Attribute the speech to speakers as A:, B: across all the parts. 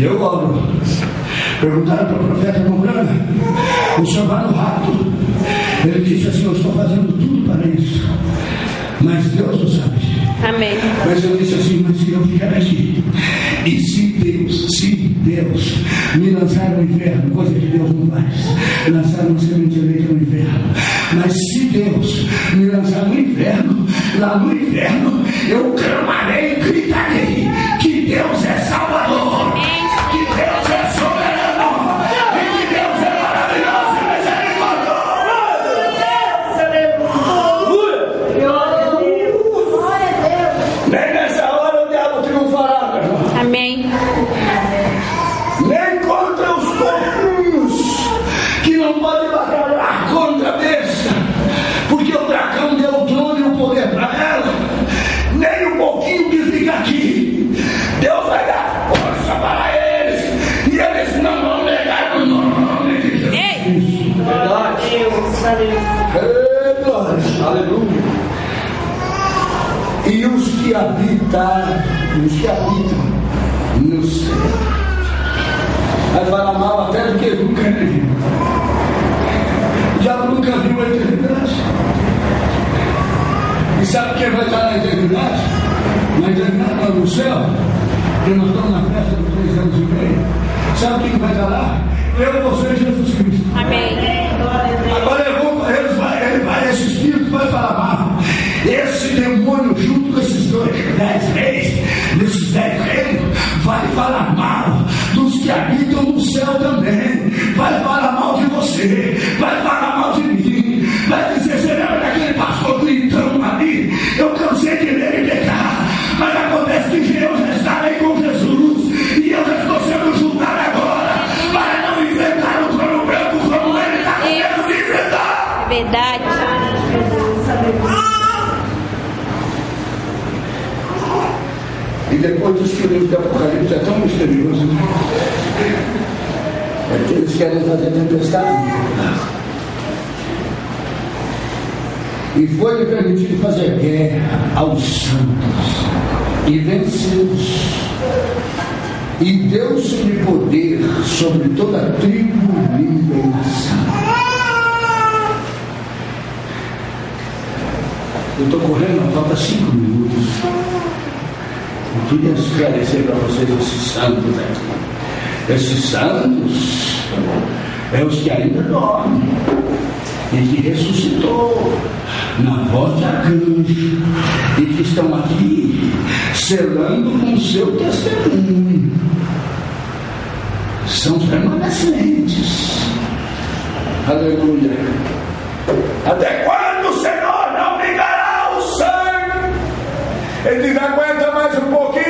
A: E eu oro. Perguntaram para o profeta Mombrana: o senhor vai no rapto? Ele disse assim: eu estou fazendo tudo para isso, mas Deus não sabe.
B: Amém.
A: Mas eu disse assim: mas se eu ficar aqui, e se Deus me lançar no inferno, coisa que Deus não faz, lançar uma semente eleita no inferno, mas se Deus me lançar no inferno, lá no inferno, eu clamarei e gritarei que Deus é Salvador, que Deus é soberano, e que Deus é maravilhoso e misericordioso. Nem nessa hora o diabo triunfará, meu irmão.
B: Amém.
A: Nem contra os pouquinhos que não podem batalhar contra a besta, porque o dragão deu o trono e o poder para ela. Nem um pouquinho que fica aqui, Deus vai dar força para eles, e eles não vão negar o nome de Jesus.
C: Verdade.
A: Aleluia. E os que habitam no céu, vai falar mal até do que nunca viu. O diabo nunca viu a eternidade. E sabe quem vai estar na eternidade? Na eternidade, lá no céu, porque nós estamos na festa dos 3 anos e meio. Sabe quem vai estar lá? Eu, você e Jesus Cristo.
B: Amém.
A: Agora esse espírito vai falar mal. Esse demônio, junto com esses 10 reis, desses 10 reinos, vai falar mal dos que habitam no céu também. Vai falar mal de você, vai falar mal de mim. Vai dizer: você lembra daquele pastor gritando ali? Eu cansei de ler e pecar, mas acontece que eu já estarei com Jesus e eu já estou sendo julgado agora, para não enfrentar o trono branco como ele está querendo me enfrentar.
B: Verdade.
A: E depois diz que o livro do Apocalipse é tão misterioso, né? É que eles querem fazer tempestade. E foi-lhe permitido fazer guerra aos santos e vencê-los. E deu-se-lhe poder sobre toda a tribo, língua e nação. Eu estou correndo, falta 5 minutos. Eu queria esclarecer para vocês esses santos aqui. Esses santos é os que ainda dormem e que ressuscitou na voz de arcanjo e que estão aqui selando com o seu testemunho. São os remanescentes. Aleluia. Até quando o Senhor não ligará o sangue? Ele diz: aguenta mais um pouquinho.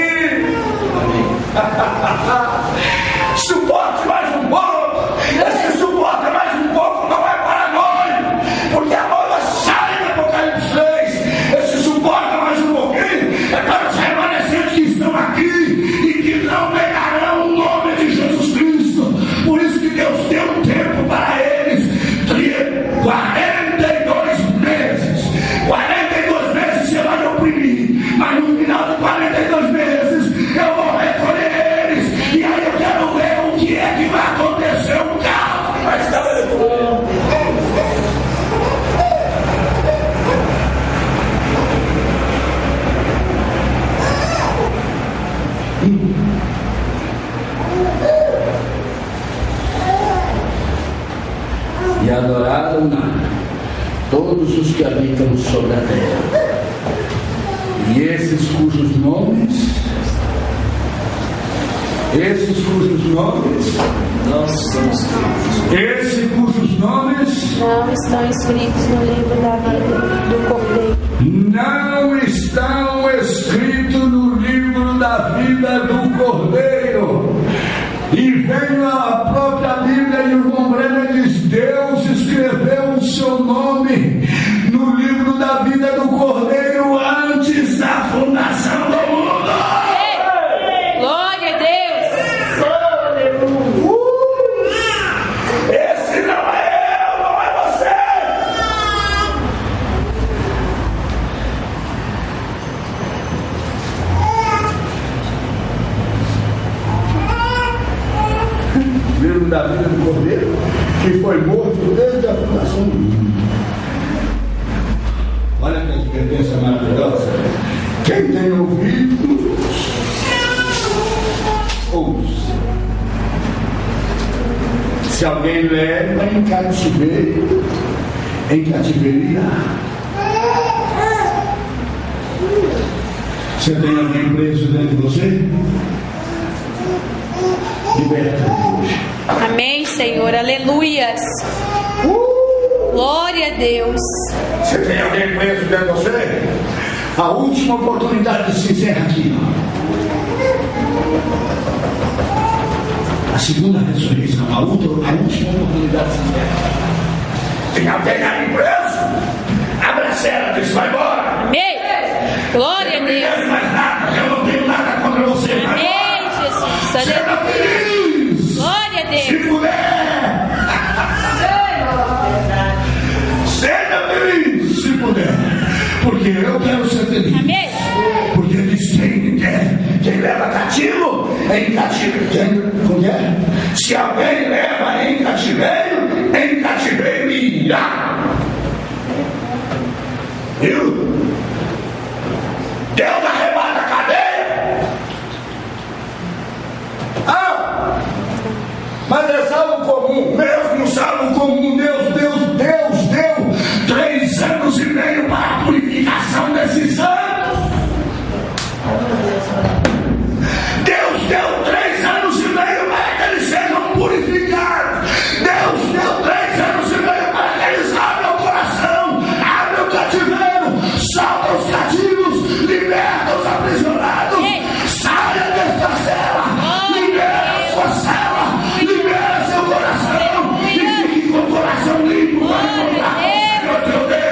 A: Suporte mais um pouco. Esse suporte mais um pouco não é para nós, porque a bola sai no Apocalipse 3. Esse suporte mais um pouquinho é para os remanescentes que estão aqui e que não negarão o nome de Jesus Cristo. Por isso que Deus deu um tempo para eles, 42 meses. 42 meses você vai oprimir, mas no final de 42 meses eu vou recolher eles, e aí eu quero ver o que é que vai acontecer. Um caos que vai estabelecer. E adoraram todos os que habitam sobre a terra, e esses cujos nomes
C: Não estão
B: escritos no livro da vida do Cordeiro.
A: Não estão escritos no livro da vida do Cordeiro. E vem a própria Bíblia e o irmão Brenner diz: Deus escreveu o seu nome no livro da vida do Cordeiro antes da fundação do mundo.
B: Glória a Deus.
A: Esse não é eu, não é você. livro da vida do Cordeiro, que foi morto desde a fundação do mundo. Olha que advertência maravilhosa. Quem tem ouvido, ouça. Se alguém leva em cativeiro, você tem alguém preso dentro de você? Liberta hoje.
B: Amém, Senhor. Aleluias. Glória a Deus.
A: Você tem alguém preso dentro de você? A última oportunidade se encerra aqui. A segunda ressurreição, a última oportunidade se encerra. Tem alguém ali preso? Abra a cela, diz, vai embora.
B: Amém. Glória a Deus.
A: Eu não quero mais nada, eu não tenho nada contra você.
B: Amém, Jesus. Aleluia. Glória a Deus.
A: Se puder. Seja feliz, se puder. Porque eu quero ser feliz.
B: Amém.
A: Porque diz quem leva cativo é em cativeiro. Como é? Se alguém leva em cativeiro irá. Viu? Deus arrebata a cadeia. Mas é salvo comum. Mesmo salvo comum, Deus deu 3 anos e meio para a purificação desses santos. Deus deu 3 anos e meio para que eles sejam purificados. Deus deu 3 anos e meio para que eles abram o coração, abram o cativeiro, salvam os cativos, libertam os aprisionados. Saia desta cela, libera a sua cela, libera seu coração e fique com o coração limpo para encontrar o Senhor teu Deus.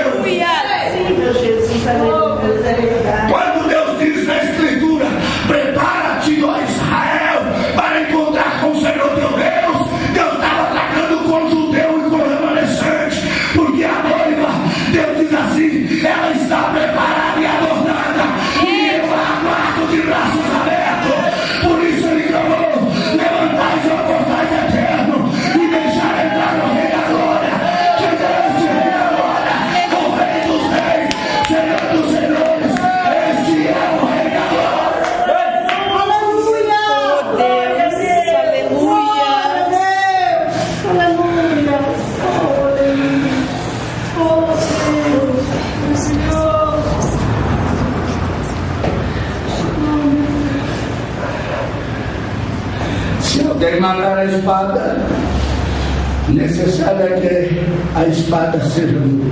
A: Quando Deus diz na Escritura, prepara-te, ó Israel, para encontrar com o Senhor teu Deus, Deus estava atacando com o judeu e com o remanescente, porque a noiva, Deus diz assim, ela está preparada e adornada, e eu a aguardo de braços abertos. Por isso ele clamou, levantai-vos, ó portais eternos, e deixai entrar no Rei da Glória, que este Rei da Glória, o Rei dos Reis, Senhor dos Senhores, este é o Rei da Glória.
B: Oh Deus. Aleluia.
A: Se alguém matar a espada, necessário é que a espada seja dura.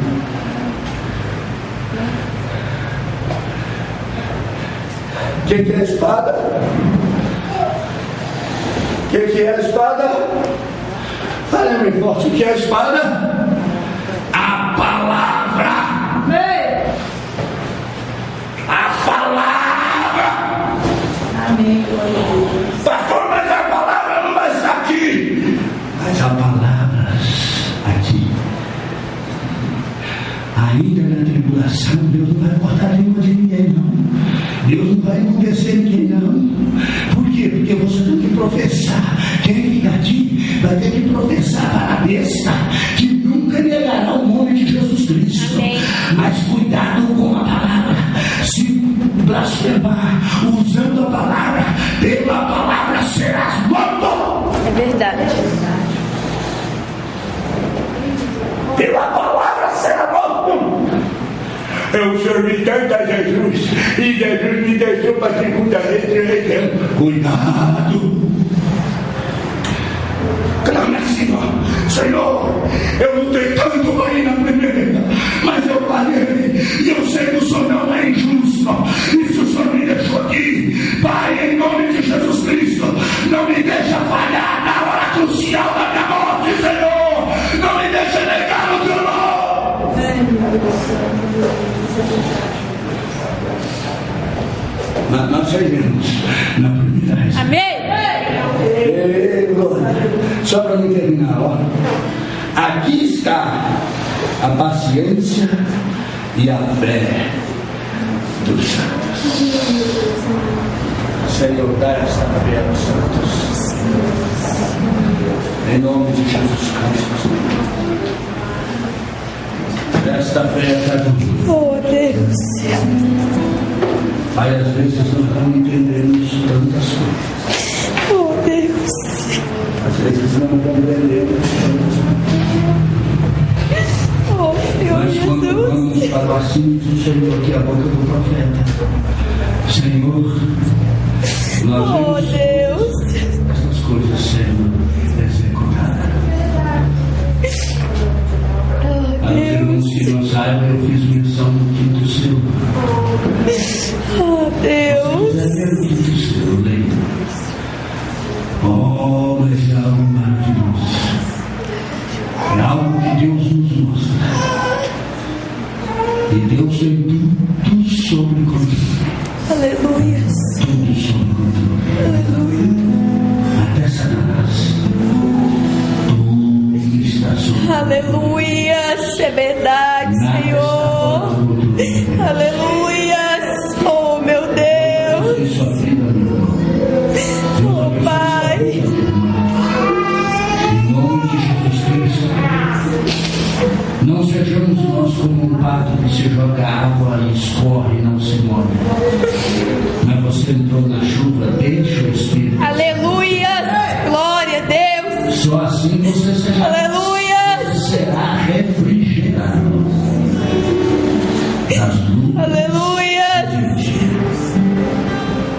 A: O que é a espada? O que é a espada? Fale-me forte, o que é a espada? A palavra. A palavra.
B: Amém.
A: Pastor, mas a palavra não vai estar aqui. Mas há palavras aqui. Ainda na tribulação, Deus não vai cortar a língua de ninguém, não. Deus não vai enlouquecer ninguém, não. Por quê? Porque você tem que professar. Quem fica aqui vai ter que professar para a besta que nunca negará o nome de Jesus Cristo.
B: Amém.
A: Mas cuidado com a palavra. Se blasfemar usando a palavra, pela palavra serás morto.
B: É verdade.
A: Pela palavra será morto. Eu servi tanto a Jesus e Jesus me deixou para a segunda vez e cuidado. Clame assim, ó. Senhor, eu lutei tanto para ir na primeira, mas eu falhei e eu sei que o Senhor não é injusto. E se o Senhor me deixou aqui, Pai, em nome de Jesus Cristo, não me deixa falhar na hora crucial da minha morte, Senhor. Não me deixa negar o teu nome. Nós sairemos na primeira ressurreição.
B: Amém.
A: Só para me terminar, ó. Aqui está a paciência e a fé dos santos. Senhor, dá essa fé aos santos. Em nome de Jesus Cristo. Esta fé é para
B: Oh, Deus.
A: Pai, às vezes não estamos entendendo tantas coisas.
B: Oh, Deus.
A: Às vezes não compreendemos tantas coisas.
B: Oh, Senhor
A: Mas quando
B: Jesus.
A: vamos para o assunto do Senhor, que é a boca do profeta, Senhor, nós
B: Oh,
A: vemos
B: Deus.
A: essas coisas sendo executadas.
B: Oh,
A: Aos irmãos que
B: Deus.
A: não saibam, eu fiz menção do quinto selo.
B: Oh, Deus.
A: O quinto selo, leia. Oh, mas é algo maravilhoso. É algo que Deus nos mostra. E Deus tem tudo sob controle.
B: Aleluia.
A: Tudo sob controle.
B: Aleluia.
A: Até Satanás. Tudo está sob controle.
B: Aleluia. Isso é verdade,
A: Nada está
B: Senhor.
A: fora do controle.
B: Aleluia. Oh, meu Deus.
A: Em sua vida, meu irmão.
B: Oh, Pai.
A: Em nome de Jesus Cristo. Não sejamos nós como um pato que se joga água e escorre e não se move. Mas você entrou na chuva, deixa o Espírito.
B: Aleluia. Glória a Deus.
A: Só assim você será refrigerado das lutas.
B: Aleluia.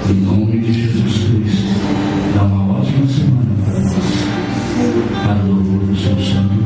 A: Em nome de Jesus Cristo. Dá uma ótima semana para nós. Para o louvor do seu santo